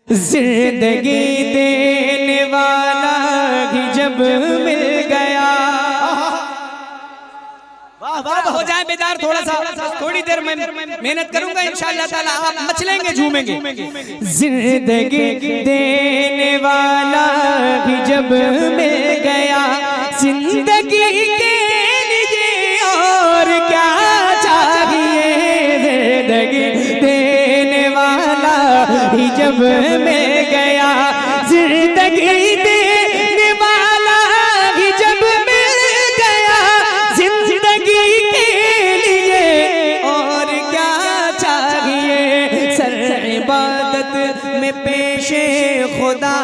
जिंदगी देने वाला ही जब मिल गया। हो जाए बेदार थोड़ा सा, थोड़ी देर में मेहनत करूंगा इंशाअल्लाह ताला, आप मचलेंगे झूमेंगे। जिंदगी देने वाला ही जब मिल गया, जिंदगी के लिए और क्या चाहिए। जिंदगी देने वाला ही जब मिल गया, जिंदगी देने वाला ही जब मिल गया, जिंदगी के लिए और क्या चाहिए। सर इबादत में पेशे खुदा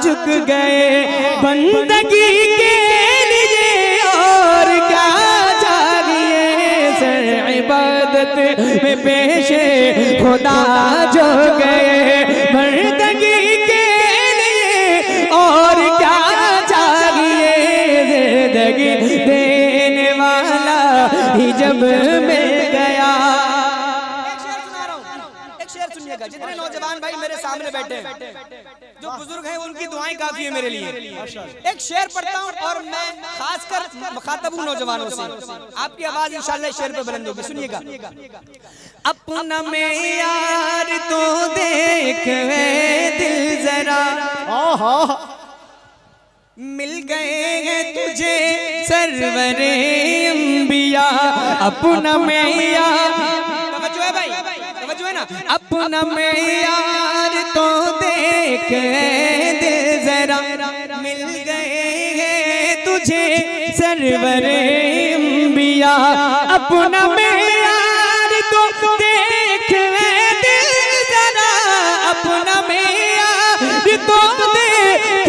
झुक गए, बंदगी के लिए और क्या चाहिए। सर इबादत में पेशे खुदा झुक गए, बंदगी के लिए और क्या चाहिए। जिंदगी देने वाला ही जब मिल गया। एक शेर सुनिएगा, जितने नौजवान भाई मेरे सामने बैठे हैं, जो बुजुर्ग हैं, उनकी दुआएं काफी है मेरे लिए। एक शेर पढ़ता हूँ और मैं खासकर मुखातब हूँ नौजवानों से। आपकी आवाज इंशाल्लाह शेर पे बुलंद होगी, सुनिएगा। अपना में यार तो देख दिल जरा, मिल गए हैं तुझे सरवरे अंबिया। अपना में यार, तवज्जो है भाई, तवज्जो है ना। अपना में यार तो देख दिल जरा, मिल गए हैं तुझे सरवरे अंबिया। अपना में यार तो देख दिल जरा, अपना में यार तो देख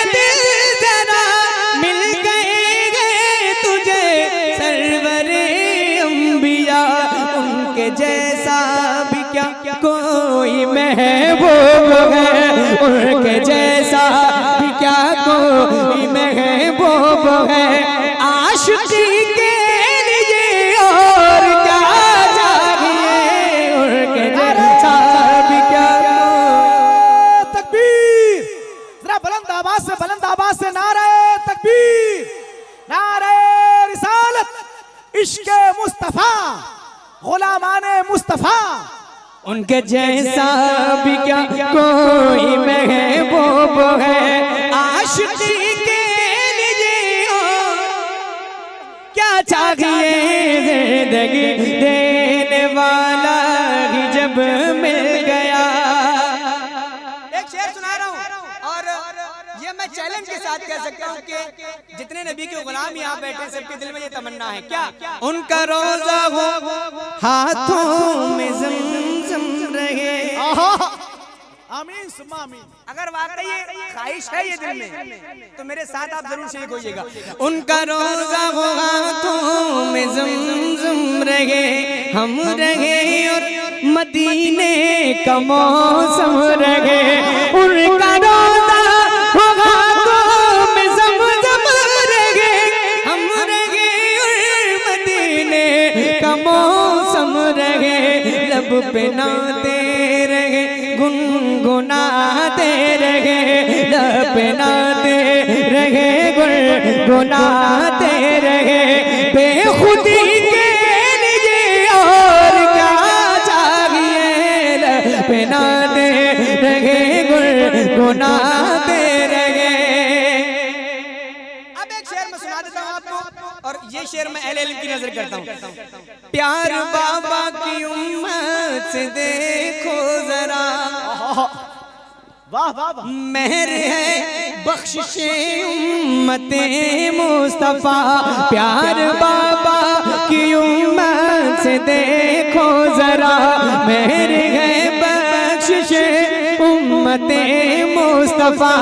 दिल जरा, मिल गए तुझे सरवरे अंबिया। उनके जैसा भी क्या कोई महबूब है, उनके जैसा भी क्या कोई महबूब है। आशिकी के लिए और क्या चाहिए, उनके जैसा भी क्या। तकबीर, जरा बुलंद आवाज से नारे तकबीर, नारे रिसालत, इश्क़े मुस्तफा, गुलामाने मुस्तफा। उनके जैसा भी क्या कोई महबूब है। आशिकी के लिए और क्या चाहिए। जिंदगी देने वाला ही जब मिल गया। एक शेर सुना रहा हूँ और ये मैं चैलेंज के साथ कह सकता हूँ कि जितने नबी के गुलाम यहाँ बैठे सबके दिल में ये तमन्ना है क्या, उनका रोजा हो हाथों में ज़मज़म रहे। आमीन सुम्मा आमीन। अगर वाकई ये ख्वाहिश है ये दिल में, तो मेरे साथ आप जरूर शेर होइएगा। उनका रोजा हो हाथों में ज़मज़म रहे, हम रहे और मदीने का मौसम रहे। उनका रोजा हो हाथों में ज़मज़म रहे, हम रहे और मदीने का मौसम रहे। लब पे नाते रहे, गुनगुनाते रहे, लब पे नाते रहे, गुनगुनाते रहे। बेखुदी के लिए और क्या चाहिए। लब पे नाते रहे, गुनगुनाते रहे। अब एक शेर मैं सुना देता हूँ आपको, और ये शेर मैं अहले इल्म की नजर करता हूँ। प्यार बाबा की उम्मत से देखो जरा, वाह वाह वाह। मेहर है बख्शिशे उम्मते मुस्तफा। प्यार बाबा की उम्मत से देखो जरा, मेहर है बख्शिशे उम्मते मुस्तफा।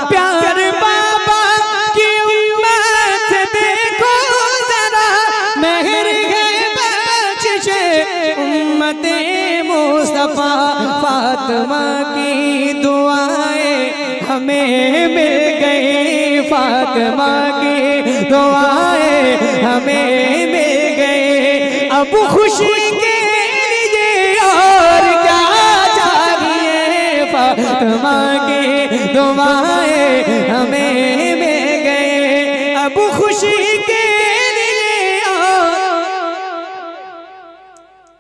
प्यार बाबा की उम्मत से देखो जरा, मेहर है बख्शिशे उम्मते मुस्तफा। फातिमा की दुआएं हमें मिल गई, फातिमा की दुआएं हमें मिल गई। अब खुशी के लिए और क्या चाहिए। मांगे दुआएं हमें मिल गए। अब खुशी के लिए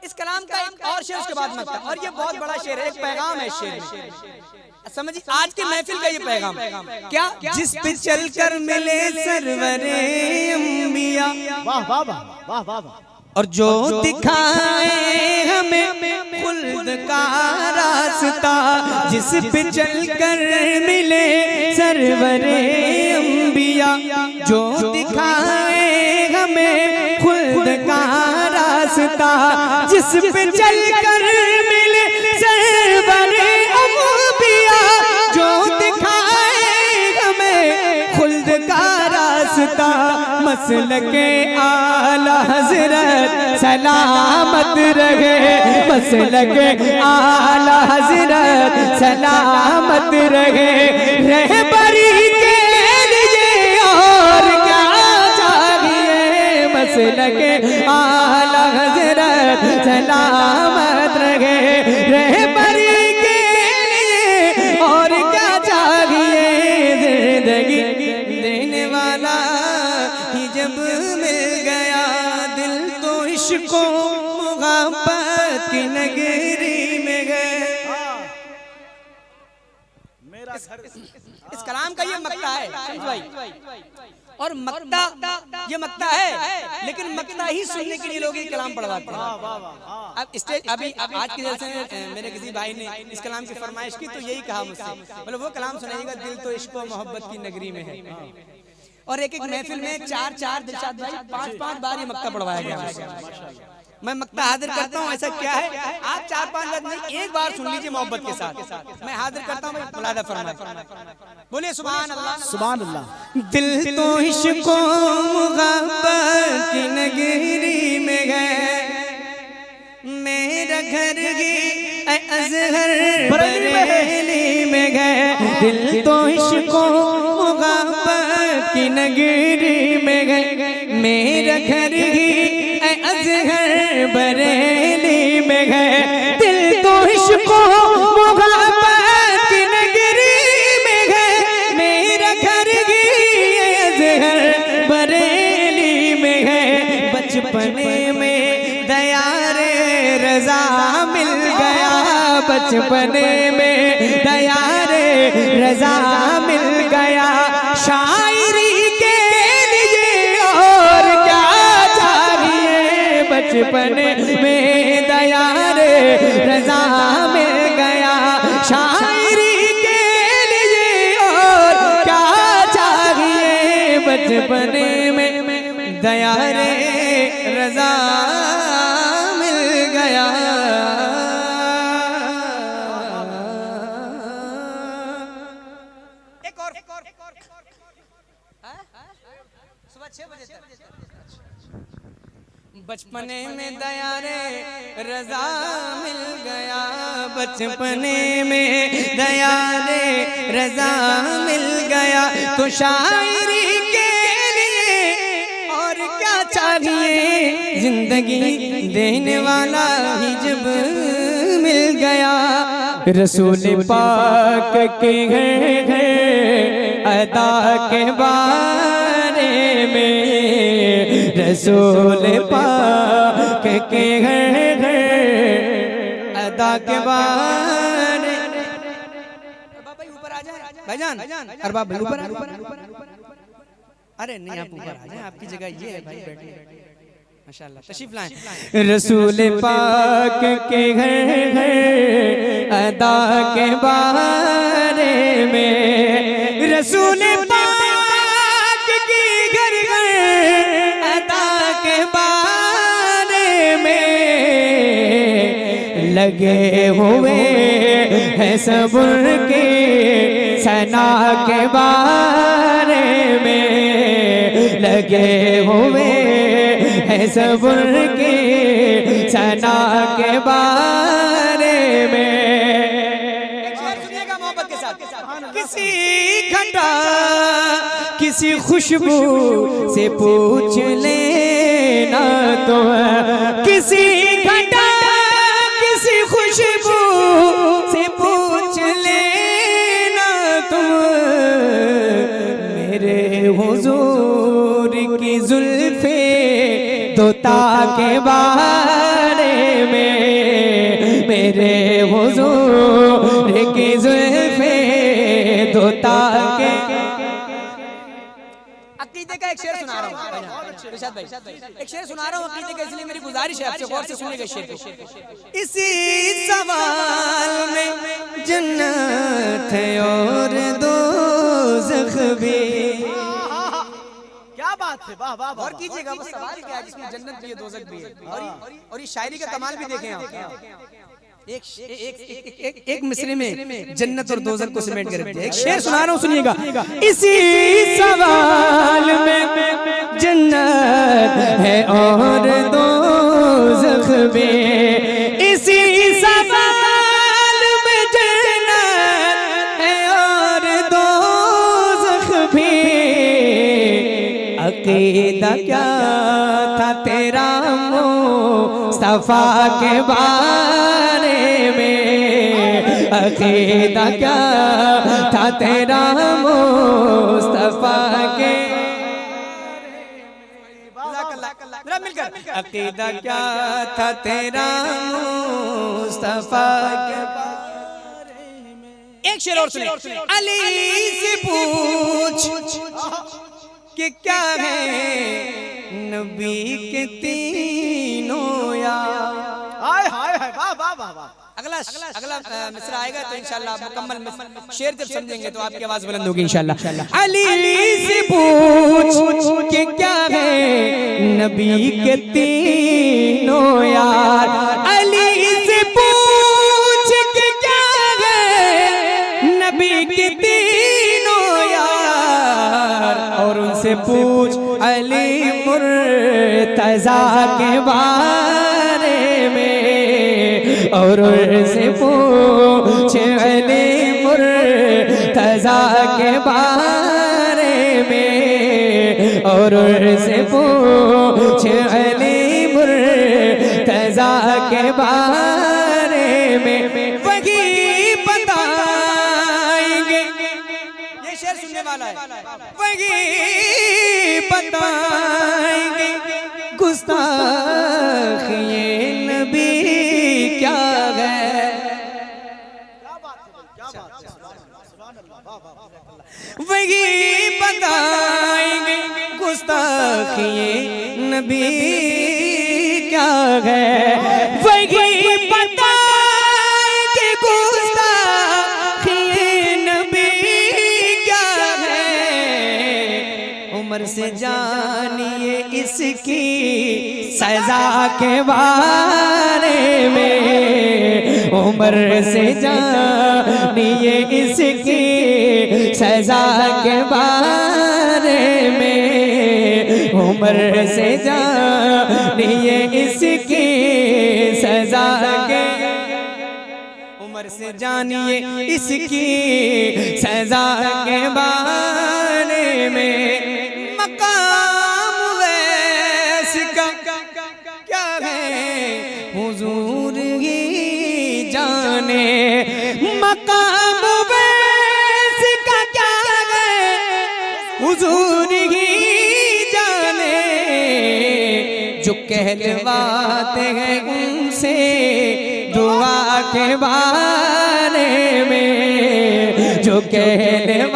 इस कलाम का एक और शेर उसके बाद मत, और ये बहुत बड़ा शेर है, एक पैगाम है शेर में। समझिए आज की महफिल का ये पैगाम क्या, जिस पे चलकर मिले सरवरे अंबिया, वाह वाह वाह वाह वाह वाह, और जो दिखाए हमें खुल्द का रास्ता, जिस पे चलकर मिले सरवरे अंबिया, जो दिखाए हमें खुल्द का रास्ता, जिस पे चलकर मिले सरवरे अंबिया, जो दिखाए हमें खुल्द का रास्ता, मसलके आला हज़रत सलामत रहे, मसलके आला हज़रत सलामत रहे। रहबरी के लिए और क्या चाहिए, मसलके आला हज़रत सलामत रहे। रहबरी के लिए और क्या चाहिए, जिंदगी देने वाला ही जब मिल गया, दिल तो इश्क़ो मुहब्बत की नगरी में गए। मेरा घर इस कलाम का ये मक्ता है भाई, और मक्ता ये मक्ता है, लेकिन मक्ता ही सुनने के लिए लोग ये कलाम पढ़वाते हैं। अब स्टेज अभी आज के जलसे में मेरे किसी भाई ने इस कलाम की फरमाइश की तो यही कहा मुझसे, बोले वो कलाम सुनाइएगा, दिल तो इश्क़ व मोहब्बत की नगरी में है। और एक एक महफिल में चार दिलशाद भाई 5-5 बार ये मक्ता पढ़वाया गया। मैं मक्ता हाजिर करता हूँ, ऐसा क्या है, आप 4-5 बार नहीं, एक बार सुन लीजिए मोहब्बत के साथ। मैं हाजिर करता हूँ, मुलादा फरमाइए, बोलिए सुभान अल्लाह सुभान अल्लाह। दिल तो इश्क़ व मोहब्बत की नगरी में है, मेरा घर ही अज़हर बरेली में है। दिल तो इश्क़ व मोहब्बत की नगरी में है, मेरा घर ही अज़हर बरेली में है। दिल तो इश्क़ व मोहब्बत की नगरी में है, मेरा घर ही अज़हर बरेली में है। बचपने में दयारे रज़ा मिल गया, बचपने में दयारे रज़ा मिल गया। शायरी के लिए और क्या चाहिए, बचपने में दयारे रज़ा मिल गया। शायरी के लिए और क्या चाहिए, बचपने में दयारे रज़ा मिल गया। एक और सुबह 6 बजे तक। बचपने में दयारे रज़ा मिल गया, बचपने में दयारे रज़ा मिल गया। तो शायरी के लिए और क्या चाहिए, जिंदगी देने वाला ही जब मिल गया। रसूल पाक के घर अदा के बारे में, रसूल पाक के घर अदा के बारे। भाई ऊपर आ जाए भाईजान, अरे बाप भाई ऊपर आ। अरे नहीं आप ऊपर आ जाए, आपकी जगह ये है भाई, बैठे माशाल्लाह, तशरीफ लाएं। रसूल पाक के घर अदा के बारे में, रसूल पाक की घर अदा के बारे में लगे हुए हैं सब्र के सना के बारे में, लगे हुए हैं सब्र के सना के बारे में। एक शेर सुनिएगा मोहब्बत के साथ। किसी घटा किसी खुशबू से पूछ लेना तो, किसी घटा किसी खुशबू से पूछ लेना तोता के बारे में मेरे हुजूर की जुल्फे तोता के। अकीदे का एक शेर सुना रहा हूँ रिशाद भाई, एक शेर सुना रहा हूँ अकीदे का, इसलिए मेरी गुजारिश है आपसे गौर से सुनिएगा शेर को। इसी सवाल में जन्नत है और दोज़ख भी। क्या बात है, वाह वाह वाह। और कीजिएगा वो सवाल क्या है जिसमें जन्नत भी है दोज़ख भी है। और ये शायरी का कमाल भी देखें आप, एक मिसरे में जन्नत और दोज़ख को समेट कर रख दिया। एक शेर सुना रहा हूँ सुनिएगा। इसी सवाल में जन्नत है और दोज़ख भी, इसी सवाल में जन्नत है और दोज़ख भी। अकीदा क्या था तेरा मुस्तफा के बारे में, अकीदा क्या था तेरा मुस्तफा के। मिलकर अकीदा क्या था तेरा मुस्तफा के बारे में। एक शेर और सुनिए। अली से पूछ कि क्या है नबी के तीनों यार। हाय हाय हाय, वाह वाह वाह वाह। अगला मिसरा आएगा तो इंशाल्लाह आप मुकम्मल शेर जब समझेंगे तो आपकी आवाज बुलंद होगी इंशाल्लाह। अली से पूछ कि क्या है नबी के तीनों यार, अली से पूछ कि क्या है नबी के तीनों यार। और उनसे पूछ अली मुर्तज़ा के बारे में, और उनसे पूछ अली मुर्तज़ा के बारे में, और उनसे पूछ अली मुर्तज़ा के बारे में। वही बताएंगे, ये शेर सुनने वाला है, वही बताएंगे गुस्ताख ये नबी क्या है। वही बताएंगे गुस्ताख ये नबी क्या है, वही बताएंगे गुस्ताख ये नबी क्या है। उम्र से जानिए इसकी सजा के बारे में, उम्र से जानिए इसकी सजा के बारे में, उम्र से जानिए इसकी सजा के, उम्र से जानिए इसकी सजा के बारे में। मकाम वैस का क्या है हुजूर ही जाने, मकाम वैस का क्या है हुजूर ही जाने। जो कहलवाते हैं उनसे दुआ के बारे में, जो कहलवाते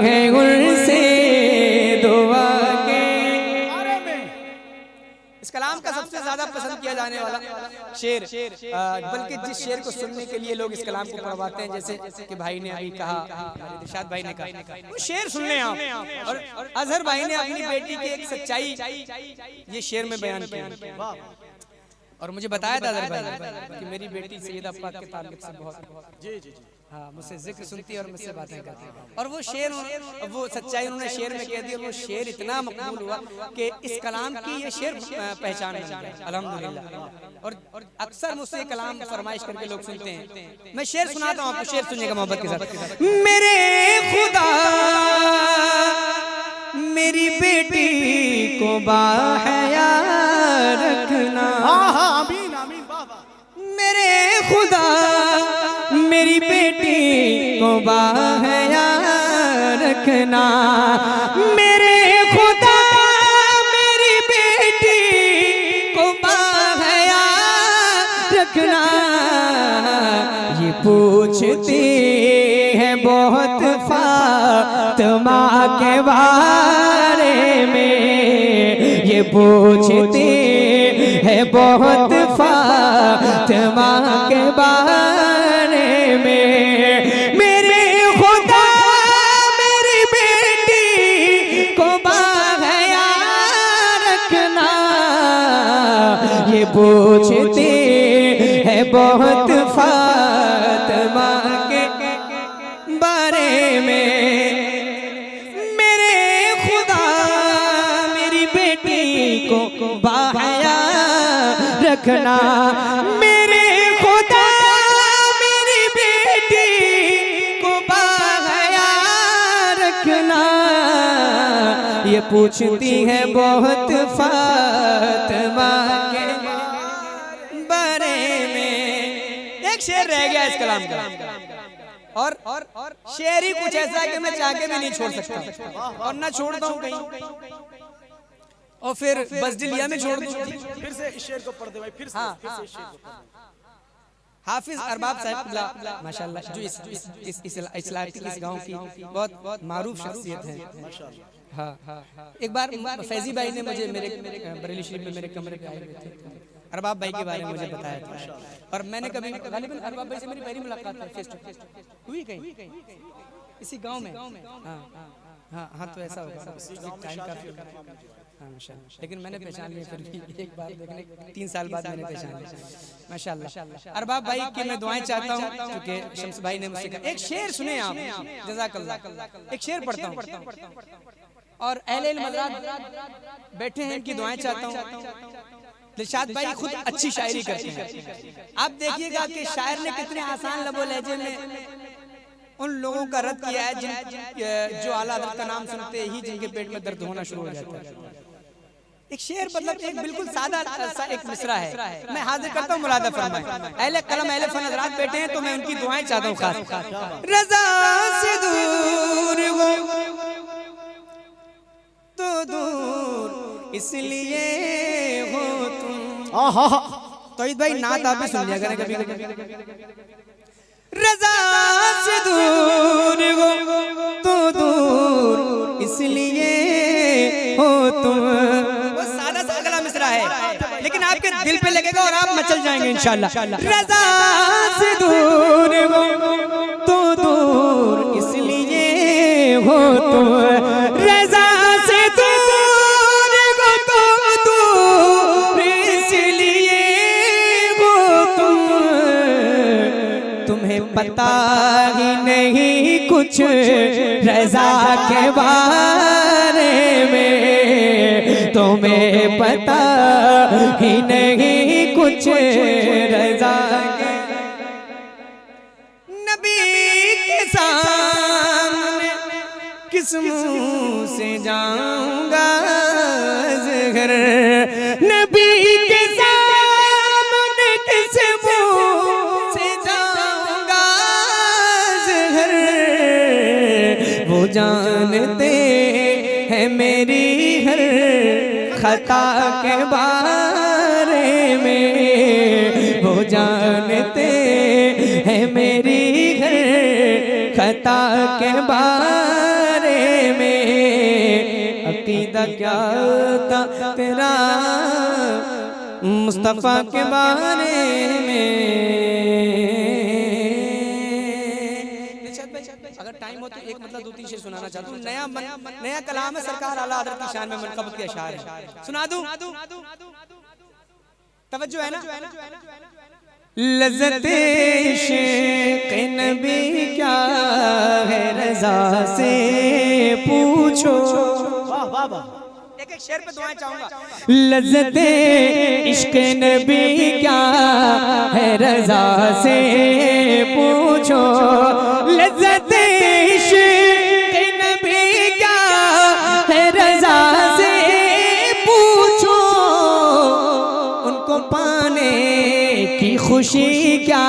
हैं उनसे दुआ के बारे में। इस कलाम का सबसे ज्यादा पसंद किया जाने वाला शेर, बल्कि जिस शेर को सुनने के लिए लोग इस कलाम को पढ़वाते हैं, जैसे कि भाई ने अभी कहा, इरशाद भाई ने कहा, वो शेर सुन लें आप। और अजहर भाई ने अपनी बेटी की एक सच्चाई ये शेर में बयान किया। और मुझे बताया था अजहर भाई कि मेरी बेटी सैयदा पाक के ताल्लुक से बहुत जी जी जी, हाँ मुझसे जिक्र सुनती है और मुझसे बातें करती है। और वो शेर, वो सच्चाई उन्होंने शेर में कह दी, और वो शेर इतना मकबूल हुआ कि इस कलाम की ये शेर पहचान बन गया अल्हम्दुलिल्लाह। और अक्सर मुझसे कलाम फरमाइश करके लोग सुनते हैं। मैं शेर सुनाता हूँ आपको, शेर सुनिएगा मोहब्बत के साथ। मेरे खुदा मेरी बेटी को बाहया रखना, हाँ हाँ आमीन आमीन, वाह वाह। मेरे खुदा मेरी बेटी को बाहया रखना, मेरे खुदा मेरी बेटी बारे में, ये पूछती है बहुत फातिमा के बारे में। मेरे खुदा मेरी बेटी को बाहया रखना, ये पूछती है बहुत फातिमा के बारे में। मेरे खुदा मेरी बेटी को बाहया रखना, मेरे खुदा मेरी बेटी को बाहया रखना, ये पूछती है बहुत फातिमा के बारे में। एक शेर रह गया इस कलाम का, और शेर ही कुछ ऐसा है कि मैं चाह के भी नहीं छोड़ सकता, और ना छोड़ता हूँ कहीं, और फिर बसदिलिया में छोड़ दूँ। फिर से इस शेर को पढ़ दे भाई, फिर से इस शेर को पढ़ दे। हाफिज अरबाब साहब माशाल्लाह, जो इस गांव की बहुत मारूफ शख्सियत है। हाँ, एक बार फैजी भाई ने मुझे मेरे बरेली शरीफ में मेरे कमरे पे आए हुए थे, अरबाब भाई के बारे में मुझे बताया था, और मैंने कभी गालिबन अरबाब भाई से मेरी पहली मुलाकात है फेस टू फेस हुई कहीं इसी गांव में। हाँ, तो ऐसा होगा, टाइम काफी होगा। हाँ माशाल्लाह, लेकिन मैंने पहचान लिया, फिर भी एक बार देखने 3 साल बाद मैंने पहचान लिया माशाल्लाह। अरबाब भाई की मैं दुआएं चाहता हूँ, क्योंकि शम्स भाई ने मुझसे कहा एक शेर सुने आप, जज़ाकल्लाह। एक शेर पढ़ता हूँ, और अहले इल्म हज़रात बैठे हैं, इनकी दुआएं चाहता हूँ। दिलशाद भाई खुद अच्छी शायरी करते हैं, आप देखिएगा कि शायर ने कितने आसान लबो लहजे में उन लोगों का रद्द किया है जो आला हज़रत का नाम सुनते ही जिनके पेट में दर्द होना शुरू हो जाता है। एक शेर मतलब एक बिल्कुल सादा सा एक मिसरा है, मैं हाजिर करता हूँ, मुलादा फरमाएं। अहले कलम अहले फन हज़रात बैठे हैं, तो मैं उनकी दुआएं चाहता हूँ खास। रज़ा से दूर हो तो दूर इसलिए हो तुम। तौहीद भाई नात आप भी सुन लिया करें कभी कभी। रज़ा से दूर हो तो दूर इसलिए हो तुम। वो सादा सा अगला मिसरा है, लेकिन आपके दिल पे लगेगा और आप मचल जाएंगे इंशाल्लाह। रज़ा से दूर हो तो दूर इसलिए हो तुम, रज़ा से दूर हो तो दूर इसलिए हो तुम। तुम्हें पता ही नहीं कुछ रज़ा के बारे में, तुम्हें पता ही नहीं कुछ रज़ा के। नबी के सामने किस मुँह से जाऊंगा ज़हर, नबी के सामने किस मुँह से जाऊंगा ज़हर। वो जानते हैं मेरी हर खता के बारे में, वो जानते हैं मेरी हर खता के बारे में। अकीदा क्या था तेरा मुस्तफ़ा के बारे में। अगर टाइम हो तो एक मतलब 2-3 शेर सुनाना चाहता हूँ। नया कलाम है, सरकार आला हज़रत की शान में मनक़बत के अशार है, सुना दूं? तवज्जो है ना? लज़्ज़ते इश्क़ नबी क्या है रज़ा से पूछो। एक शेर पे दुआएं चाहूंगा। लज़्ज़ते इश्क़ नबी क्या है रज़ा से पूछो, लज़्ज़ते इश्क़ नबी क्या है रज़ा से पूछो। उनको पाने की खुशी क्या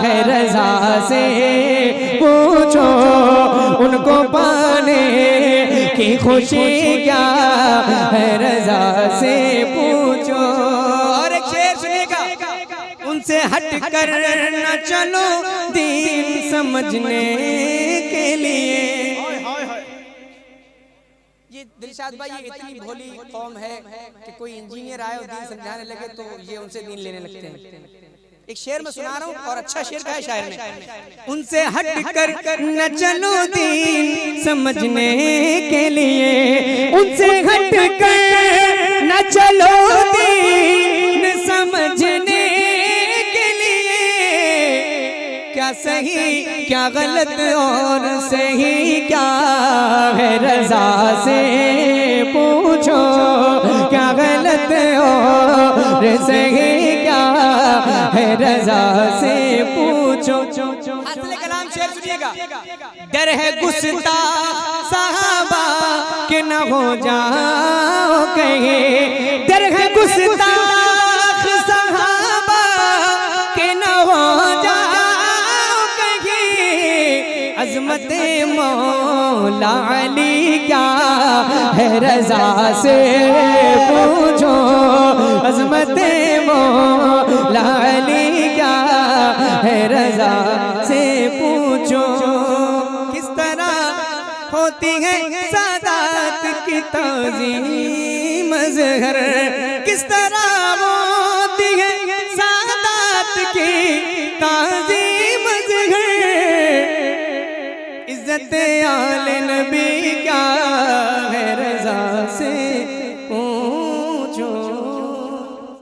है रज़ा से पूछो, उनको पाने की खुशी क्या है रज़ा से पूछो। और एक शेर सुनेगा, उनसे हट कर न चलो दीन समझने के लिए, ये दिलशाद भाई, ये इतनी भोली कौम है कि कोई इंजीनियर आए और दीन समझाने लगे तो ये उनसे दीन लेने लगते हैं। एक शेर में सुना रहा हूँ, और अच्छा शेर का है शायर ने। उनसे हट कर न चलो दीन समझने के लिए, उनसे हट कर न चलो दीन समझने के लिए। क्या सही क्या गलत और सही क्या है रज़ा से पूछो, क्या गलत और सही क्या है रज़ा से पूछो। असले कलाम शेर सुनिएगा। डर है गुस्ताख सहाबा कि न हो जाओ कहीं, डर है गुस्ताख सहाबा कि न हो जाओ कहीं। अज़मत मौला अली क्या है रज़ा से पूछो, अज़मत मौला अली क्या है रज़ा से पूछो। किस तरह होती है सादात की ताज़ीम मज़हर, किस तरह होती है सादात की ताज़ीम मज़हर। इज़्ज़त आले नबी क्या है रज़ा से